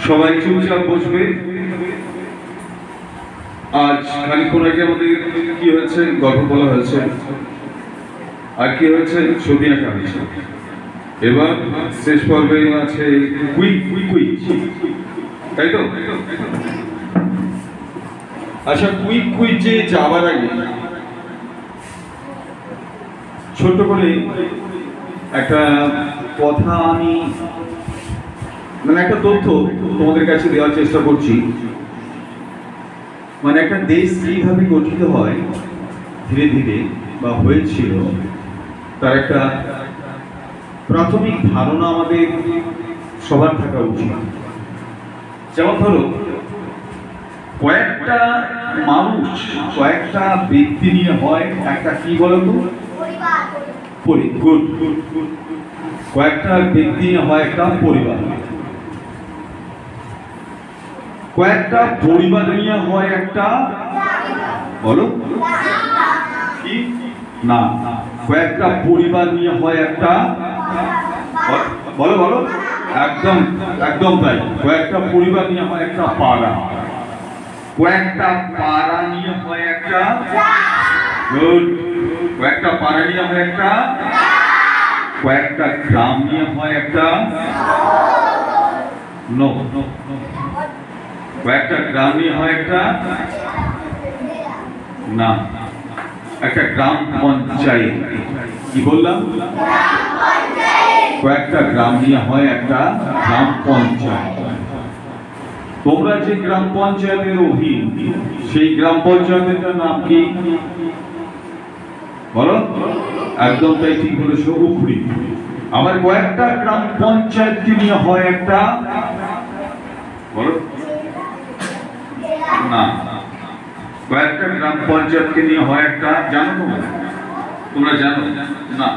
সবাই চুপচাপ বসবে। আজ খানিক্ষণ আগে আমাদের কি হয়েছে, গল্প বলা হয়েছে, আর কি হয়েছে, ছবি আঁকা হয়েছে। এবার শেষ পর্বে আছে কুইজ, তাই তো? আচ্ছা, কুইজে যাবার আগে ছোট্ট করে একটা কথা আমি একটা তথ্য তোমাদের কাছে দেওয়ার চেষ্টা করছি। একটা দেশ কিভাবে গঠিত হয় ধীরে ধীরে বা হয়েছিল, তার একটা প্রাথমিক ধারণা আমাদের সবার থাকা উচিত। যেমন ধরো, কয়েকটা মানুষ, কয়েকটা ব্যক্তি নিয়ে হয় একটা কি বলতো, কয়েকটা ব্যক্তি নিয়ে হয় একটা পরিবার, কয়েকটা পরিবার নিয়ে হয় একটা, বলো কি না, কয়েকটা পরিবার নিয়ে হয় একটা, বলো বলো, একদম একদম তাই, কয়েকটা পরিবার নিয়ে হয় একটা পাড়া, কয়েকটা পাড়া নিয়ে হয় একটা, গুড, কয়েকটা পাড়া নিয়ে হয় একটা, কয়েকটা গ্রাম নিয়ে হয় একটা, নো, কয়েকটা গ্রাম নিয়ে হয় একটা, না, একটা গ্রাম পঞ্চায়েত। কি বললাম? কয়েকটা গ্রাম নিয়ে হয় একটা গ্রাম পঞ্চায়েত। তোমরা যে গ্রাম পঞ্চায়েতের অধীন, সেই গ্রাম পঞ্চায়েতের নাম কি বলো? একদম তাই, ঠিক বলেছো, উপরি। আবার কয়েকটা গ্রাম পঞ্চায়েত নিয়ে হয় একটা, বলো না, কয়েকটা গ্রাম পঞ্চায়েতকে নিয়ে হয় একটা, জানো তোমরা জানো না,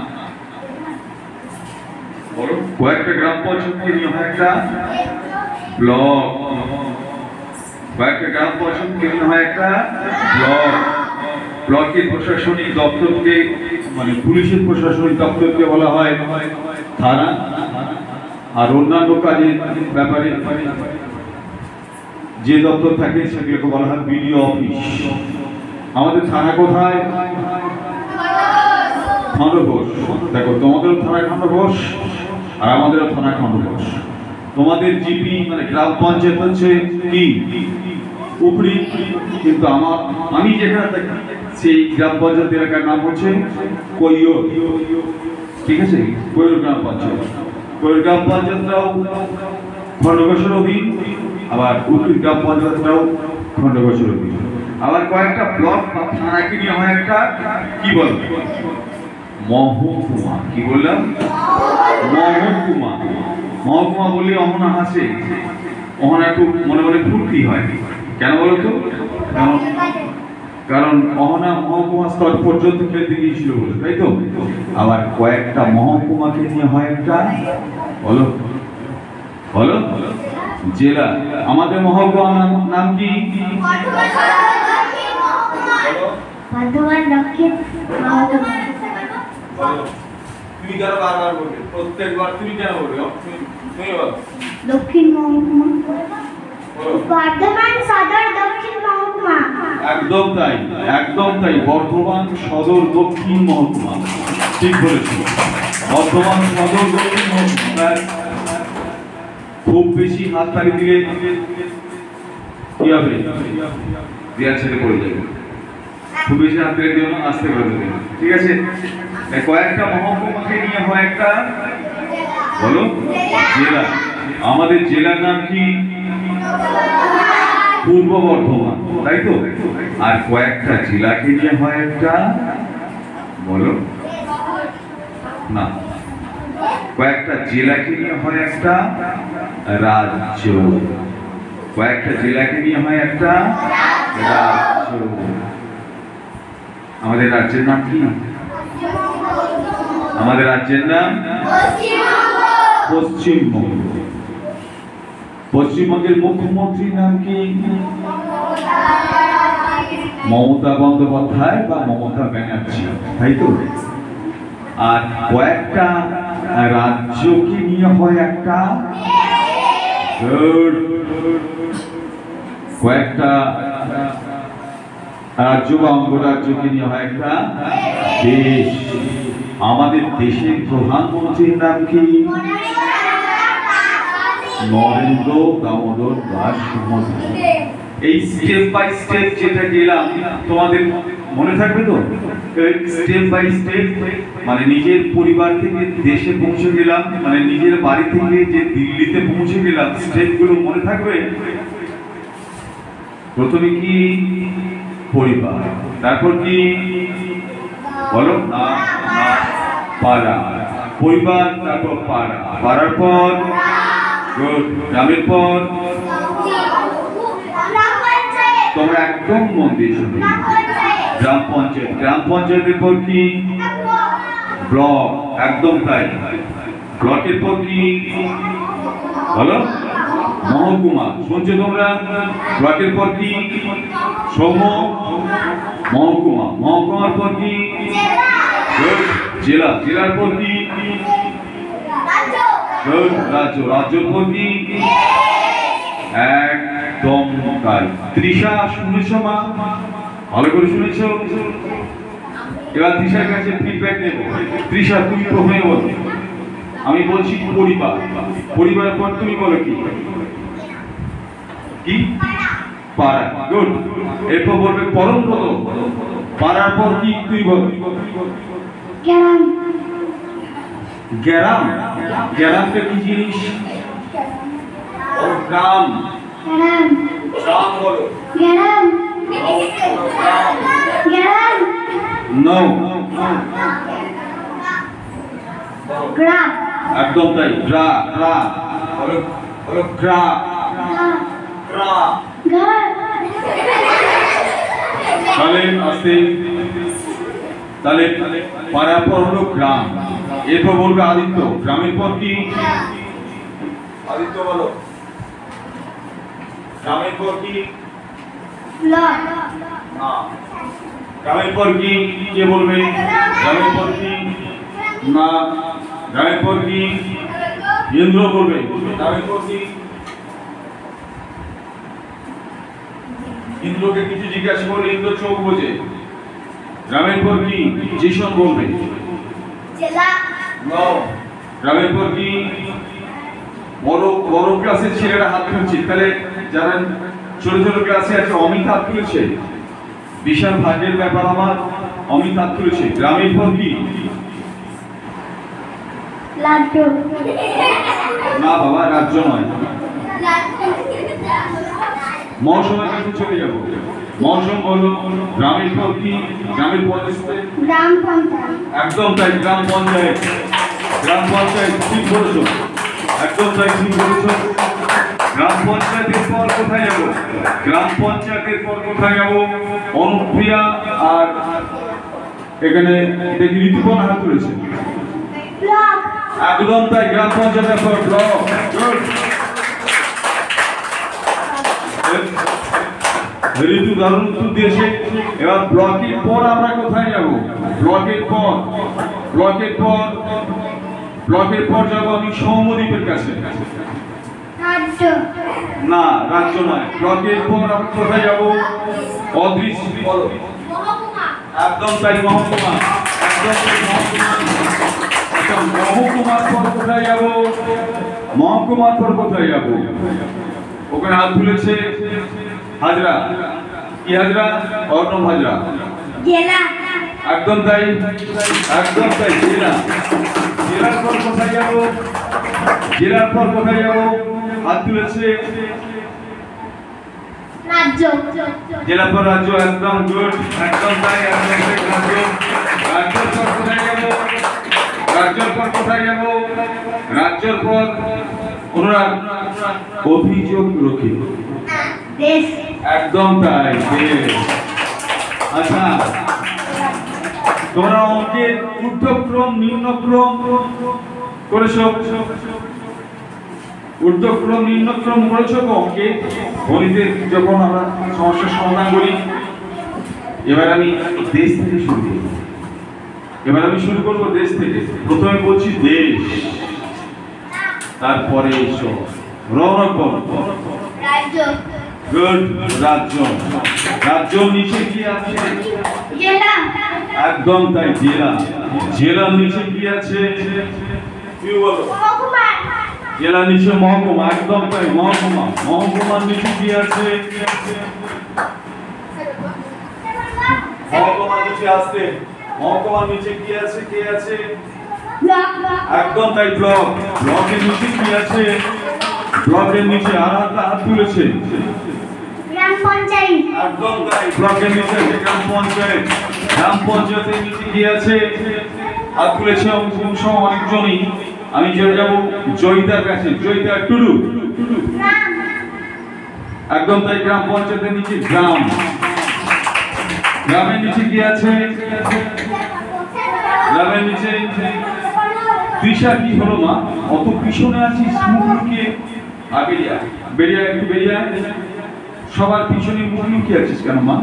বলো, কয়েকটা গ্রাম পঞ্চায়েতকে নিয়ে হয় একটা ব্লক, কয়েকটা গ্রাম পঞ্চায়েতকে নিয়ে হয় একটা ব্লক, ব্লকের প্রশাসনিক দপ্তরকে, পুলিশের প্রশাসনিক দপ্তরকে বলা হয় থানা, আর অন্যান্য কাজের ব্যাপারে যে দপ্তর থাকে সেগুলোকে বলা হয় বিডিও অফিস। আমাদের থানা কোথায়? খণ্ডঘোষ। দেখো, তোমাদেরও থানায় খণ্ডঘোষ আর আমাদেরও থানায় খণ্ডঘোষ। তোমাদের জিপি গ্রাম পঞ্চায়েত হচ্ছে কি উপরি, কিন্তু আমি যেখানে থাকি সেই গ্রাম পঞ্চায়েত এলাকার নাম হচ্ছে কৈয়র, ঠিক আছে? কৈয়র গ্রাম পঞ্চায়েত। কৈয়র গ্রাম পঞ্চায়েতটাও খণ্ডঘোষের অধীন, আবার উপরি গ্রাম পঞ্চায়েতটাও খণ্ডঘোষের অধীন। আবার কয়েকটা ব্লক বা থানাকে নিয়ে হয় একটা কি বল, মহকুমা। কি বললাম? মহকুমা। মহকুমা বললে অহনা হাসে, অহনা একটু মনে মনে ফুর্তি হয়। কেন বলো তো? কারণ অহনা মহকুমা স্তর পর্যন্ত খেলতে গিয়েছিল বলে, তাই তো? আবার কয়েকটা মহকুমাকে নিয়ে হয় একটা, বলো বলো, জেলা। আমাদের মহকুমার নাম কি? বর্ধমান দক্ষিণ মহকুমা। তুমি কেন বারবার বলবে? প্রত্যেকবার তুমি কেন বলবে? তুমি বলো। দক্ষিণ মহকুমা। বর্ধমান সদর দক্ষিণ মহকুমা। একদম তাই, একদম তাই, বর্ধমান সদর দক্ষিণ মহকুমা, ঠিক বলেছো। বর্ধমান সদর দক্ষিণ মহকুমা। খুব বেশি হাততালি দিলে কি হবে? দেয়াল ছেড়ে পড়ে যাবে। খুব বেশি হাততালি দিও না, আস্তে করে দেবে, ঠিক আছে? কয়েকটা মহকুমাকে নিয়ে হয় একটা, বলো, জেলা। আমাদের জেলার নাম কি? পূর্ব বর্ধমান, তাই তো? আর কয়েকটা জেলাকে নিয়ে হয় একটা, বলো না, কয়েকটা জেলাকে নিয়ে হয় একটা রাজ্য, কয়েকটা জেলাকে নিয়ে হয় একটা রাজ্য। আমাদের রাজ্যের নাম কি? আমাদের রাজ্যের নাম পশ্চিমবঙ্গ। পশ্চিমবঙ্গের মুখ্যমন্ত্রীর নাম কি? মমতা বন্দ্যোপাধ্যায় বা মমতা ব্যানার্জি, তাই তো? আর কয়েকটা রাজ্যকে নিয়ে হয় একটা Good. কয়েকটা রাজ্য বা অঙ্গরাজ্যকে নিয়ে হয় একটা দেশ। আমাদের দেশের প্রধানমন্ত্রীর নাম কি? নরেন্দ্র দামোদর দাস মোদী। এই স্টেপ বাই স্টেপ যেটা গেলাম তোমাদের মনে থাকবে তো? স্টেপ বাই স্টেপ মানে নিজের পরিবার থেকে দেশে পৌঁছে গেলাম, মানে নিজের বাড়ি থেকে যে দিল্লিতে পৌঁছে গেলাম, স্টেপগুলো মনে থাকবে? প্রথমে কি? পরিবার, তারপর কি বলো? না, পাড়া, পরিবার, তারপর পাড়া, পাড়ার পর গ্রামের পর তোমরা একদম মন দিয়ে শুনবে, গ্রাম পঞ্চায়েত, গ্রাম পঞ্চায়েতের পর কি? ব্লক, একদম তাই। ব্লকের পর কি বলো? মহকুমা, শুনছো তোমরা? ব্লকের পর কি? সৌম্য, মহকুমা, মহকুমার পর কি? জেলা, জেলার পর কি? রাজ্য, রাজ্যের পর কি? একদম তাই। তৃষা, শুনেছ মা? ভালো করে শুনেছ? এবার তৃষার কাছে ফিডব্যাক নেব। তৃষা, তুমি প্রথমে বলো। আমি বলছি পরিবার, পরিবারের পর তুমি বলো কি? কি? পাড়া। গুড। এরপর বলবে পরমপদ। পাড়ার পর কি তুই বল? গ্রাম। গ্রাম, গ্রামটা কি জিনিস? গ্রাম, গ্রাম। গ্রাম বলো। গ্রাম। গ্রাম। নো, গ্রাম। একদম তাই। গ্রা, গ্রা বলো, বলো গ্রা, গ্রা। তাহলে আসতে, তাহলে পাড়ার পর হলো গ্রাম, এরপর বলবে আদিত্য। গ্রামের পর কি? আদিত্য বলো। গ্রামের পর কি? ব্লক। না। গ্রামের পর কি? কে বলবে? গ্রামের পর কি? না। গ্রামের পর কি? ইন্দ্র বলবে। গ্রামের পর কি? ইন্দ্রকে কিছু জিজ্ঞাসা করলে ইন্দ্র চোখ বোঝে। গ্রামের পর কি? জিশন বলবে। জেলা। নো। গ্রামের পর কি? বড় বড় ক্লাসের ছেলেরা হাত তুলছে, তাহলে যারা ছোট ছোট ক্লাসে আছে অমিত হাত তুলেছে। বিশাল ভাগ্যের ব্যাপার আমার, অমিত হাত তুলেছে। গ্রামের পর কি? রাজ্য। না বাবা, রাজ্য নয়। মৌসুমের কাছে চলে যাব। মৌসুম বলো। গ্রামের পর কি? গ্রামের পর গ্রাম পঞ্চায়েত। একদম তাই, গ্রাম পঞ্চায়েত। গ্রাম পঞ্চায়েত, ঠিক বলেছো, একদম তাই, ঠিক বলেছো। গ্রাম পঞ্চায়েতের পর কোথায় যাব? গ্রাম পঞ্চায়েতের পর কোথায় যাব? অনুপ্রিয়া আর এখানে দেখি ঋতুপর্ণা হাত তুলেছে। ব্লক। একদম তাই, গ্রাম পঞ্চায়েতের পর ব্লক। ঋতু দারুণ উত্তর দিয়েছে। এবার ব্লকের পর আমরা কোথায় যাব? ব্লকের পর, ব্লকের পর, ব্লকের পর যাব আমি সৌম্যদ্বীপের কাছে। রাজ্য। না, রাজ্য নয়। ব্লকের পর আমরা কোথায় যাব? অদৃশ্য বলো। মহকুমা। একদম তাই, মহকুমা। একদম তাই, মহকুমা। আচ্ছা, মহকুমার পর কোথায় যাব? মহকুমার পর কোথায় যাব? ওখানে হাত তুলেছে হাজরা। কি হাজরা? অর্ণব হাজরা। জেলা। একদম তাই, একদম তাই, জেলা। জেলার পর কোথায় যাব? জেলার পর কোথায় যাব? হাত তুলেছে রাজ্য। জেলার পর রাজ্য। একদম গুড, একদম তাই, একদম তাই, রাজ্য। রাজ্যের পর কোথায় যাব? রাজ্যের পর কোথায় যাব? রাজ্যের পর অনুরাগ। অভিযোগ রক্ষী। দেশ। একদম তাই, দেশ। আচ্ছা, তোমরা অঙ্কের ঊর্ধ্বক্রম নিম্নক্রম করেছো? ঊর্ধ্বক্রম নিম্নক্রম করেছো তো অঙ্কে? গণিতে যখন আমরা সমস্যার সমাধান করি। এবার আমি দেশ থেকে শুরু করব। এবার আমি শুরু করব দেশ থেকে। প্রথমে বলছি দেশ, তারপরে শহর। রৌনক বলো। রাজ্য গুড, রাজ্য। রাজ্যর নিচে কি আছে? জেলা একদম তাই, জেলা। জেলার নিচে কি আছে? কি বলো? মহকুমা জেলার নিচে মহকুমা, একদম তাই, মহকুমা। মহকুমার নিচে কি আছে? মহকুমার নিচে আসতে, মহকুমার নিচে কি আছে? কে আছে? ব্লক একদম তাই, ব্লক। ব্লকের নিচে কি আছে? ব্লকের নিচে আর হাত তুলেছে। গ্রাম পঞ্চায়েত একদম তাই, ব্লকের নিচে আছে গ্রাম পঞ্চায়েত। গ্রাম পঞ্চায়েতের নিচে কি আছে? হাত তুলেছে অনেকজনই। আমি চলে যাব জয়িতার কাছে। জয়িতা, টুডু। গ্রাম একদম তাই, গ্রাম পঞ্চায়েতের নিচে গ্রাম। গ্রামের নিচে কি আছে? গ্রামের নিচে তৃষা, কি হলো মা? অত পিছনে আছিস, মুখ লুকিয়ে। বেরিয়া, বেরিয়া, একটু বেরিয়া। সবার পিছনে মুখ লুকিয়ে আছিস কেন মা?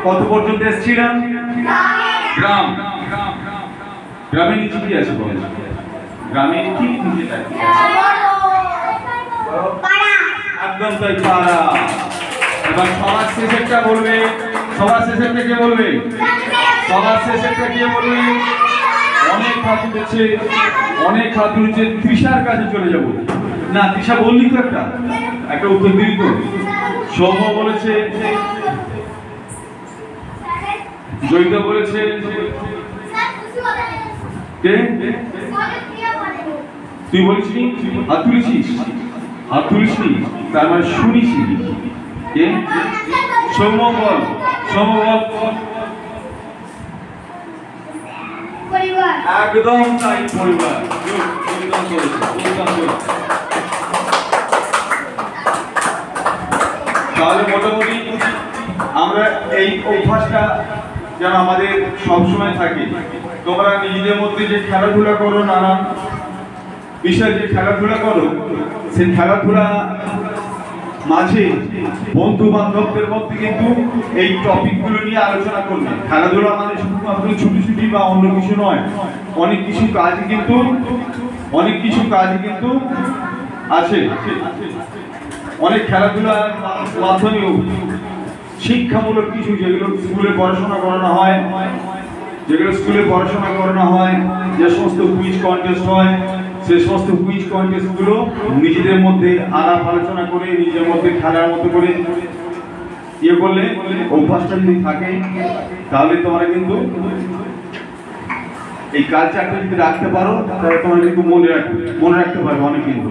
কত পর্যন্ত এসেছিলাম? গ্রাম। গ্রামের নিচে কি আছে বল? গ্রামের ঠিক নিচে পাড়া একদম তাই, পাড়া। এবার সবার শেষেরটা বলবে। সবার শেষেরটা কে বলবে? সবার শেষেরটা কে বলবে? অনেক হাত উঠেছে, অনেক হাত উঠেছে। তৃষার কাছে চলে যাব। না, তৃষা বললি তো একটা উত্তর দিবি তো। সৌম্য বলেছে, জয়িতা বলেছে, কে? তুই বলিসনি? হাত তুলেছিস? হাত তুলিসনি, তার মানে শুনিসনি। কে? সৌম্য বল। সৌম্য বল। পরিবার একদম তাই, পরিবার। দুর্দান্ত হয়েছে, দুর্দান্ত হয়েছে। তাহলে মোটামুটি আমরা এই অভ্যাসটা যেন আমাদের সবসময় থাকে। তোমরা নিজেদের মধ্যে যে খেলাধুলা করো, নানান বিষয়ে যে খেলাধুলা করো, সেই খেলাধুলা মাঝে বন্ধু বান্ধবদের মধ্যে কিন্তু এই টপিকগুলো নিয়ে আলোচনা করবে। খেলাধুলা মানে শুধুমাত্র ছুটি বা অন্য কিছু নয়। অনেক কিছু কাজ কিন্তু আছে। অনেক খেলাধুলার মাধ্যমেও শিক্ষামূলক কিছু, যেগুলো স্কুলে পড়াশোনা করানো হয়, যে সমস্ত কুইজ কন্টেস্ট হয়, সেই সমস্ত কুইজ কন্টেস্টগুলো নিজেদের মধ্যে আলাপ আলোচনা করে, নিজের মধ্যে খেলার মতো করে ইয়ে করলে, অভ্যাসটা যদি থাকে, তাহলে তোমরা কিন্তু এই কালচারটা যদি রাখতে পারো, তাহলে তোমরা কিন্তু মনে রাখতে পারবে অনেক কিন্তু।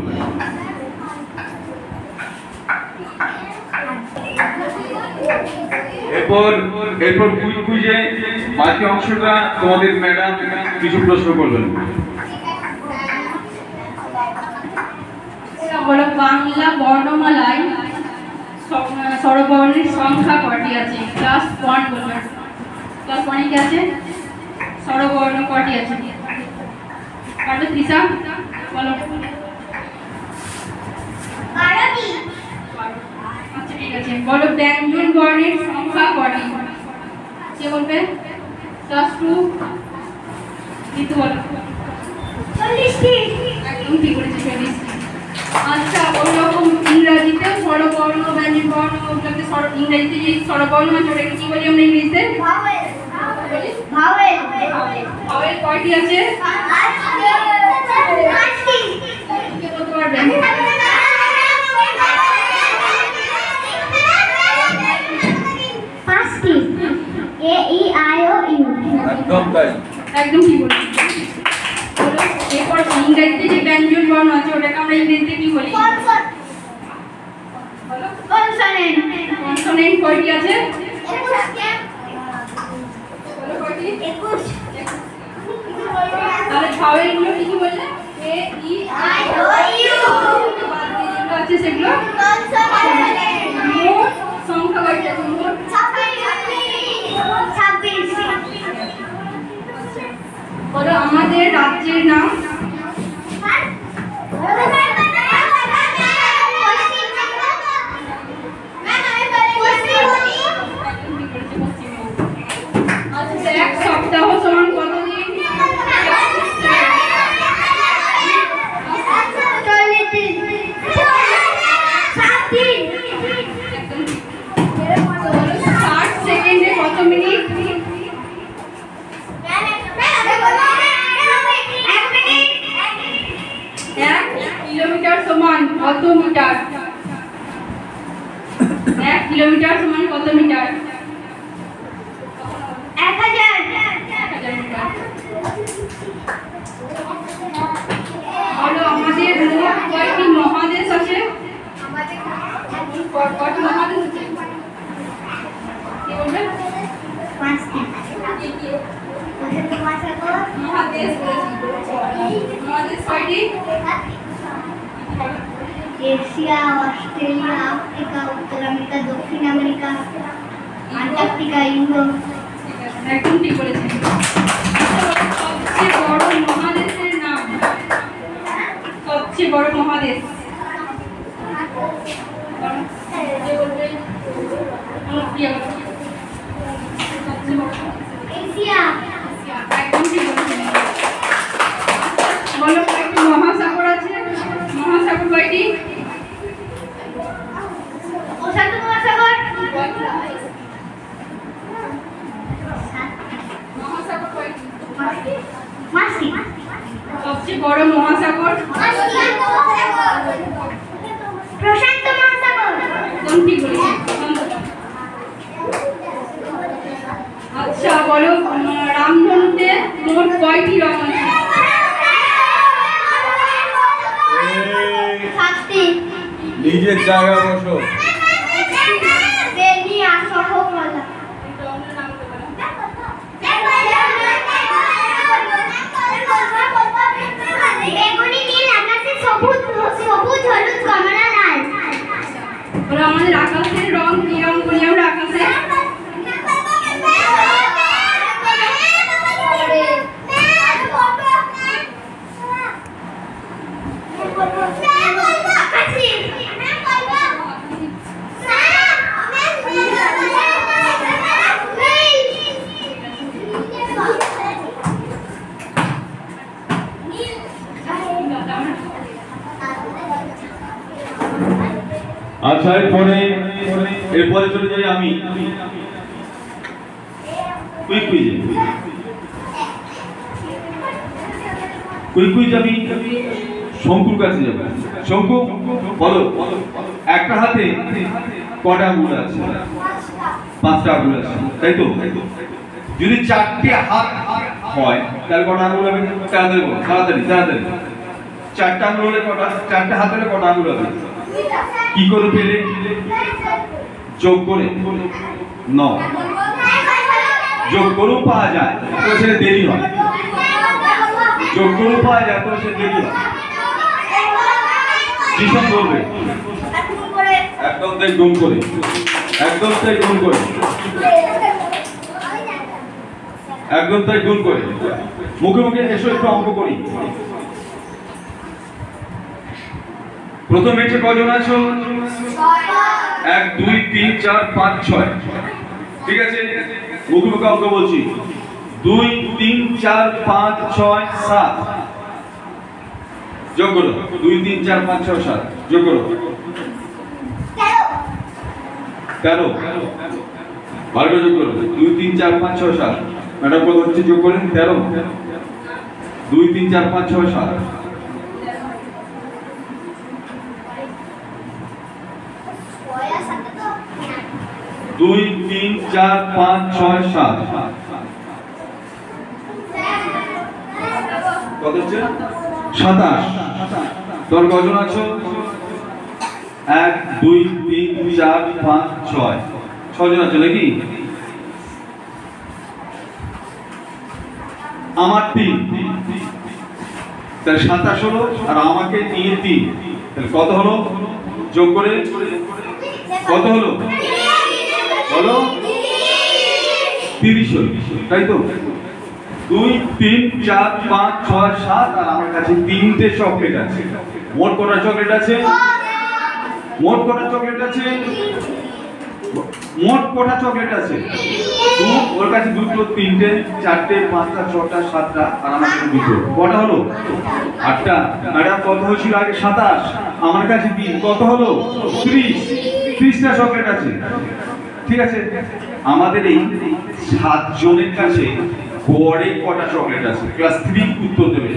এরপর কুইজে বাকি অংশটা তোমাদের ম্যাডাম কিছু প্রশ্ন করবেন। হলো বাংলা বর্ণমালায় স্বরবর্ণের সংখ্যা কটি আছে? ক্লাস 1 বলবেন। ক্লাস 1 কি আছে? স্বরবর্ণ কটি আছে? পারবে তৃষা? বলো। 12টি আচ্ছা, ঠিক আছে। বলো ব্যঞ্জন বর্ণের সংখ্যা কটি? কে বলবে? ক্লাস 2 ঋতু বলো। 40টি একদম ঠিক বলেছে, 40টি। আচ্ছা, ওইরকম ইংরাজিতেও স্বরবর্ণ, ব্যঞ্জন বর্ণ, ওগুলোকে ইংরেজিতে যে স্বরবর্ণ আছে ওটাকে কি বলি আমরা ইংরেজিতে? ভাওয়েল ভাওয়েল কয়টি আছে? 5টি কে বলতে পারবেন? 5টি এ ই আই ও ইউ একদম তাই, একদম ঠিক বলেছেন। এরপর ইংরেজিতে যে ব্যঞ্জন বর্ণ আছে ওটাকে আমরা ইংরেজিতে কি বলি? কনসোনেন্ট কনসোনেন্ট কয়টি আছে? 21টি বলো কয়টি? 21 তাহলে ভাওয়েল গুলো কি কি বললে? এ ই আই ও ইউ বাদ দিয়ে যেগুলো আছে সেগুলো কনসোনেন্ট মোট সংখ্যা কয়টি আছে? মোট 26 বলো আমাদের রাজ্যের নাম। আচ্ছা, এক সপ্তাহ সমান কত দিন? কত মিটার? 1 কিলোমিটার সমান কত মিটার? 1000 1000 মিটার। বলো আমাদের মোট কয়টি মহাদেশ আছে? কয়টি মহাদেশ আছে? কি বলবে? 5টি কি কি? মহাদেশ মহাদেশ কয়টি? এশিয়া, অস্ট্রেলিয়া, আফ্রিকা, উত্তর আমেরিকা, দক্ষিণ আমেরিকা, আন্টার্কটিকা, ইউরোপ। একদম ঠিক বলেছেন। সবচেয়ে বড় মহাদেশের নাম? সবচেয়ে বড় মহাদেশ? কে বলবে? প্রিয়া বলবে। সবচেয়ে বড় এশিয়া, একদম ঠিক বলেছেন। বলো কয়টি মহাসাগর আছে? মহাসাগর কয়টি? প্রশান্ত মহাসাগর, মহাসাগর কয়টি? 5টি। সবচেয়ে বড় মহাসাগর? প্রশান্ত মহাসাগর। একদম ঠিক বলেছেন। আচ্ছা বলো রামধনুতে মোট কয়টি রং আছে? 7টি। নিজের জায়গায় বসো। বেনি, আসর, কমলা। বেগুনি, নীল, আকাশে সবুজ, সবুজ, হলুদ, কমলা, লাল। বলো আমাদের আকাশের রং কি রং বলি আমরা আকাশে? আচ্ছা এরপরে চলে যাই আমি কুইজ আমি শঙ্কুর কাছে যাবো। শঙ্কু বলো একটা হাতে কটা আঙুল আছে? 5টা আঙুল আছে, তাই তো? যদি 4টে হাত হয় তাহলে কটা আঙুল হবে? তাড়াতাড়ি 4টা আঙুল হলে কটা? 4টে হাত হলে কটা আঙুল হবে? কি করে পেলে? যোগ করে 9। যোগ করেও পাওয়া যায় তো সেটা দেরি হয়। যোগ করেও পাওয়া যায় তো সেটা দেরি হয়। কিসব বলবে? একদম তাই গুণ করে, একদম তাই গুণ করে, একদম তাই গুণ করে। মুখে মুখে এসো একটু অঙ্ক করি। প্রথম বেঁচে কজন আছো? 1 2 3 4 5 6। ঠিক আছে, মুখে মুখে অঙ্ক বলছি। 2 3 4 5 6 7। যোগ করো। 2 3 4 5 6 7 যোগ করো। 13। ভালো করে যোগ করো। 2 3 4 5 6 7। ম্যাডাম কত হচ্ছে যোগ করেন? 13। 2 3 4 5 6 7। 2 3 4 5 6 7। কত হচ্ছে? 27। তোর কজন আছো? 1 2 3 4 5 6। 6 জন আছো নাকি? আমার 3, তাহলে 27 হলো, আর আমাকে নিয়ে 3, তাহলে কত হলো? যোগ করে কত হলো বলো? 30 হলো, তাই তো? 2 3 4 5 6 7, আর আমার কাছে 3টে চকলেট আছে। মোট কটা চকলেট আছে? মোট কটা চকলেট আছে? মোট কটা চকলেট আছে? ওর কাছে 2টো 3টে 4টে 5টা 6টা 7টা, আর আমার কাছে 2টো। কটা হলো? 8টা। ম্যাডাম কত হয়েছিল আগে? 27। আমার কাছে 3, কত হলো? 30টা চকলেট আছে। ঠিক আছে, আমাদের এই 7 জনের কাছে গড়ে কটা চকলেট আছে? ক্লাস 3 উত্তর দেবে।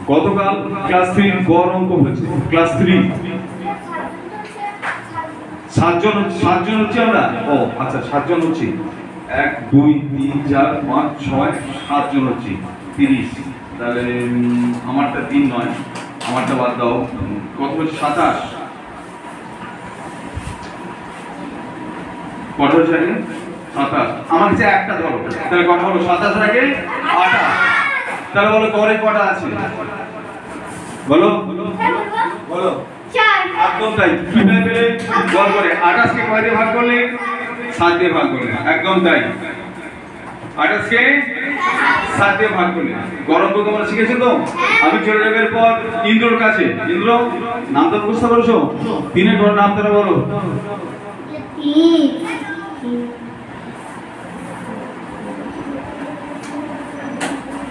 গতকাল ক্লাস 3 গড় অঙ্ক হয়েছে, ক্লাস 3 সাতজন হচ্ছে আমরা। ও আচ্ছা, 7 জন হচ্ছে। 1 2 3 4 5 6 7 জন হচ্ছে, 30। তাহলে আমারটা 3 নয়, আমারটা বাদ দাও। কত হচ্ছে? 27। কত হচ্ছে? 27। আমার কাছে একটা ধরো, তাহলে কত হলো? 27 আগে 28। তাহলে বলো গড়ে কটা আছে? বলো বলো। 4 একদম তাই। কিভাবে পেলে? গড় করে 28 কে কয় দিয়ে ভাগ করলে? 7 দিয়ে ভাগ করলে। একদম তাই, 28 কে 7 দিয়ে ভাগ করলে। গড় অঙ্ক তোমরা শিখেছো তো? আমি চলে যাবো এরপর ইন্দ্রর কাছে। ইন্দ্র, নামটা মুখস্থ করেছো? 3 এর গড় নামটা বলো। 3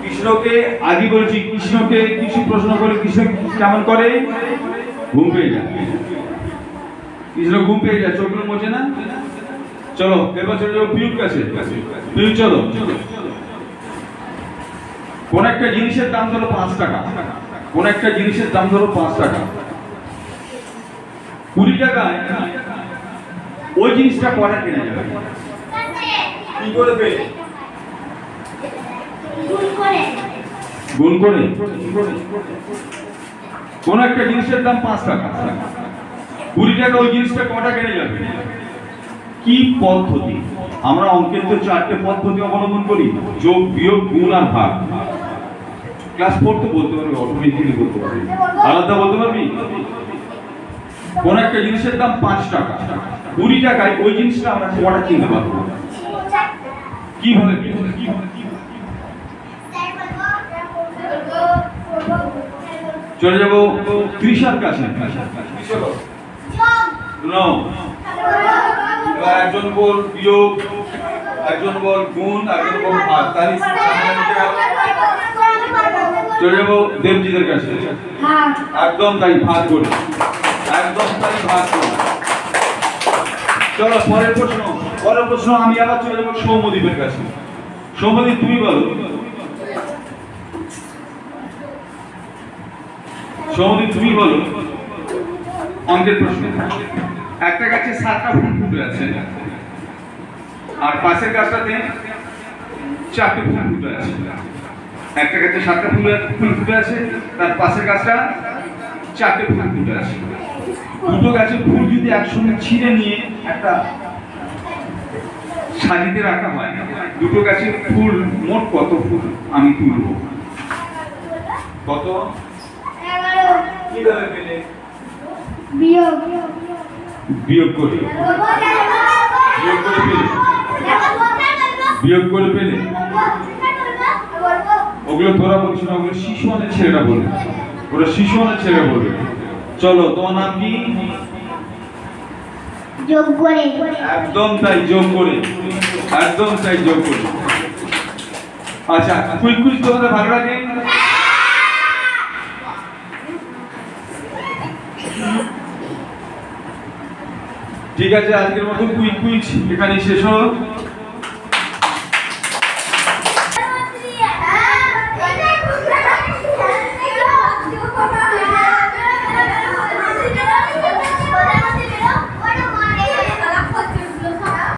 কৃষ্ণকে আদি বলছি, কৃষ্ণকে কিছু প্রশ্ন করে কৃষ্ণ কেমন করে? ঘুম পেয়ে যায়। কৃষ্ণ ঘুম পেয়ে যায়, চোখগুলো মোছে না। চলো এবার চলে যাবো পিউর কাছে। পিউ চলো। কোন একটা জিনিসের দাম ধরো 5 টাকা, কোন একটা জিনিসের দাম ধরো 5 টাকা। 20 টাকায় ওই জিনিসটা কটা কেনা যাবে? কি করে পেলে? গুণ করে গুণ করে। কোন একটা জিনিসের দাম 5 টাকা, 20 টাকা ওই জিনিসটা কটা কেনা যাবে? কি পদ্ধতি? আমরা অঙ্কের তো 4টে পদ্ধতি অবলম্বন করি, যোগ বিয়োগ গুণ আর ভাগ। ক্লাস 4 তো বলতে পারবি, অটোমেটিক্যালি বলতে পারবি, আলাদা বলতে পারবি? কোন একটা জিনিসের দাম 5 টাকা, 20 টাকায় ওই জিনিসটা আমরা কটা কিনতে পারবো? কিভাবে? চলে যাবো ত্রিশার কাছে। একজন বল বিয়োগ, একজন বল গুণ, একজন বল ভাগ। তাহলে চলে যাবো দেবজিদের কাছে। একদম তাই, ভাগ করে। একদম তাই, ভাগ করে। চলো পরের প্রশ্ন আমি আবার চলে যাবো সৌম্যদীপের কাছে। সৌম্যদীপ তুমি বলো। সৌম্যদীপ তুমি বলো অঙ্কের প্রশ্ন। একটা গাছে 7টা ফুল ফুটে আছে, আর পাশের গাছটাতে 4টে ফুল ফুটে আছে। একটা গাছে 7টা ফুল ফুটে আছে, তার পাশের গাছটা 4টে ফুল ফুটে আছে। দুটো গাছের ফুল যদি একসঙ্গে ছিঁড়ে নিয়ে একটা সাজিতে রাখা হয়, দুটো গাছের ফুল মোট কত ফুল আমি তুলব? কত? 11 কিভাবে পেলে? বিয়োগ বিয়োগ করে। বিয়োগ করে পেলে? বিয়োগ করে পেলে? ওগুলো তোরা বলছিস না, ওগুলো শিশুয়ানের ছেলেরা বলবে, ওরা শিশুয়ানের ছেলেরা বলবে। চলো তোমার নাম কি? যোগ করে। একদম তাই, যোগ করে। একদম তাই, যোগ করে। আচ্ছা, কুইজ তোমাদের ভালো লাগে? ঠিক আছে, আজকের মতো কুইজ এখানে শেষ হলো।